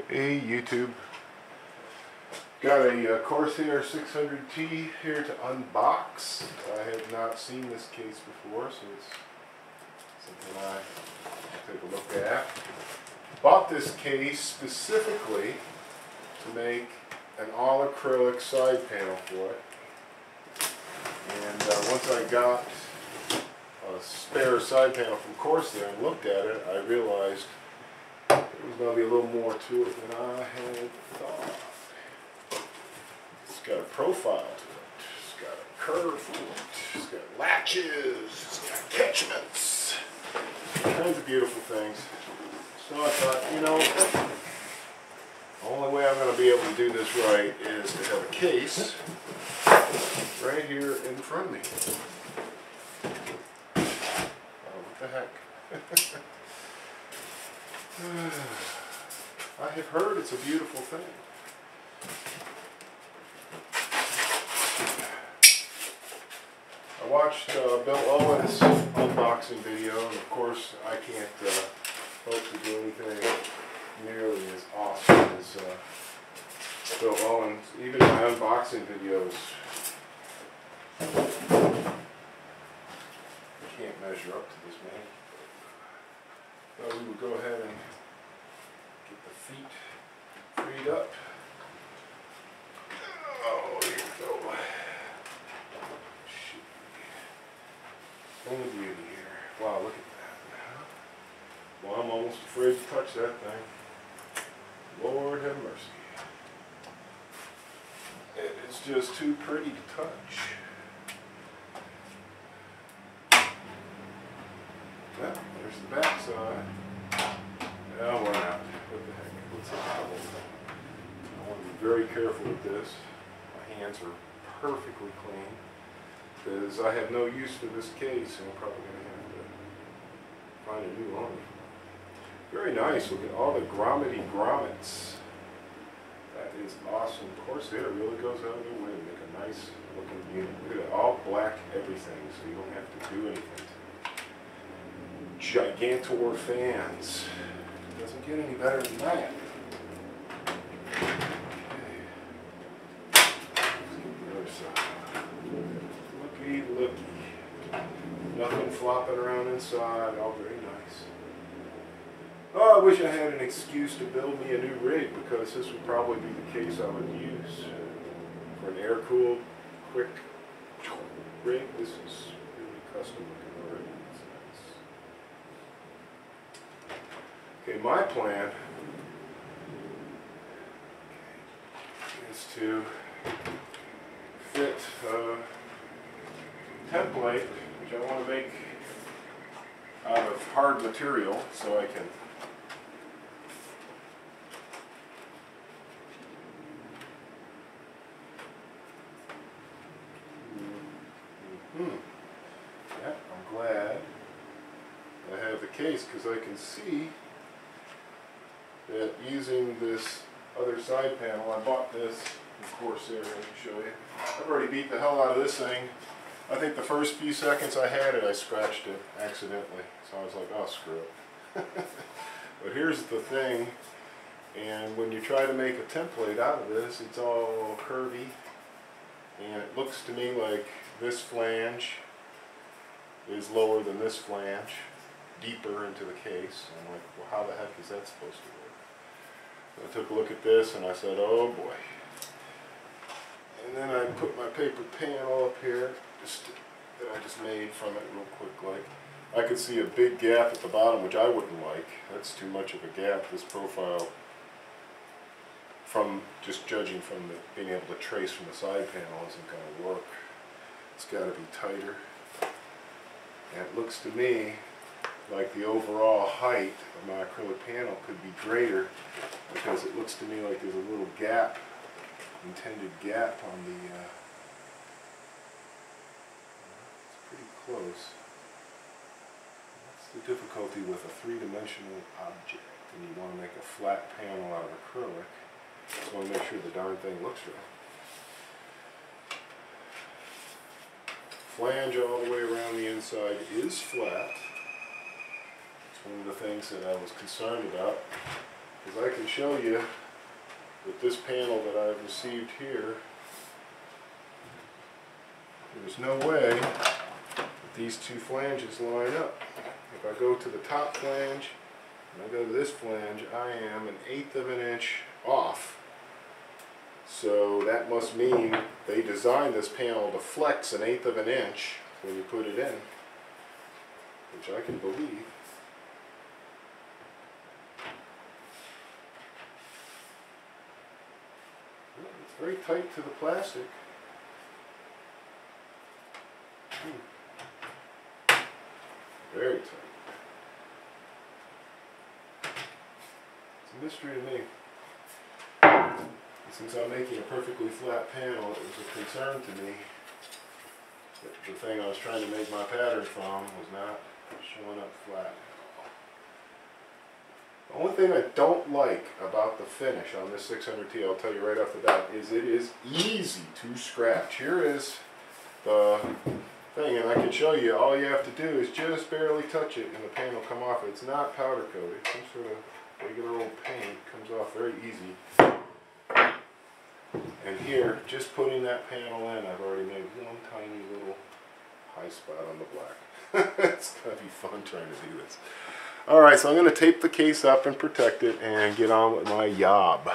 Hey YouTube, got a Corsair 600T here to unbox. I have not seen this case before, so it's something I'll take a look at. Bought this case specifically to make an all acrylic side panel for it. And once I got a spare side panel from Corsair and looked at it, I realized there's going to be a little more to it than I had thought. It's got a profile to it. It's got a curve to it. It's got latches. It's got catchments. All kinds of beautiful things. So I thought, you know, the only way I'm going to be able to do this right is to have a case right here in front of me. Oh, what the heck? I have heard it's a beautiful thing. I watched Bill Owen's unboxing video, and of course I can't hope to do anything nearly as awesome as Bill Owen's. Even my unboxing videos, I can't measure up to this man. So we would go ahead and get the feet freed up. Oh, here we go. Shoot. Only beauty here. Wow, look at that. Well, I'm almost afraid to touch that thing. Lord have mercy. It is just too pretty to touch. Well, there's the back side. Oh, we're out. What the heck? Let's hit the whole thing. I want to be very careful with this. My hands are perfectly clean because I have no use for this case, and I'm probably going to have to find a new owner. Very nice. Look at all the grommety grommets. That is awesome. Corsair really goes out of their way to make a nice looking unit. Look at it, all black everything, so you don't have to do anything to it. Gigantor fans. Doesn't get any better than that. Okay. Let's get the other side. Looky, looky. Nothing flopping around inside. All very nice. Oh, I wish I had an excuse to build me a new rig, because this would probably be the case I would use for an air-cooled, quick rig. This is really custom looking already. Okay, my plan is to fit a template, which I want to make out of hard material, so I can yeah, I'm glad I have the case, because I can see that using this other side panel, I bought this from Corsair, I can show you. I've already beat the hell out of this thing. I think the first few seconds I had it, I scratched it accidentally. So I was like, oh, screw it. But here's the thing, and when you try to make a template out of this, it's all curvy, and it looks to me like this flange is lower than this flange, deeper into the case. And I'm like, well, how the heck is that supposed to work? I took a look at this and I said, oh boy. And then I put my paper panel up here that I just made from it real quick like. I could see a big gap at the bottom, which I wouldn't like. That's too much of a gap. This profile, from just judging from being able to trace from the side panel, isn't going to work. It's got to be tighter. And it looks to me like the overall height of my acrylic panel could be greater, because it looks to me like there's a little gap, intended gap on the, it's pretty close. That's the difficulty with a three-dimensional object, and you want to make a flat panel out of acrylic. Just want to make sure the darn thing looks right. Flange all the way around the inside is flat. One of the things that I was concerned about because I can show you with this panel that I've received here, there's no way that these two flanges line up. If I go to the top flange and I go to this flange, I am 1/8 of an inch off. So that must mean they designed this panel to flex 1/8 of an inch when you put it in, which I can believe. It's very tight to the plastic. Very tight. It's a mystery to me. Since I'm making a perfectly flat panel, it was a concern to me that the thing I was trying to make my pattern from was not showing up flat. The only thing I don't like about the finish on this 600T, I'll tell you right off the bat, is it is easy to scratch. Here is the thing, and I can show you, all you have to do is just barely touch it and the paint will come off. It's not powder coated, some sort of regular old paint, comes off very easy. And here, just putting that panel in, I've already made one tiny little high spot on the black. It's going to be fun trying to do this. Alright, so I'm going to tape the case up and protect it and get on with my job.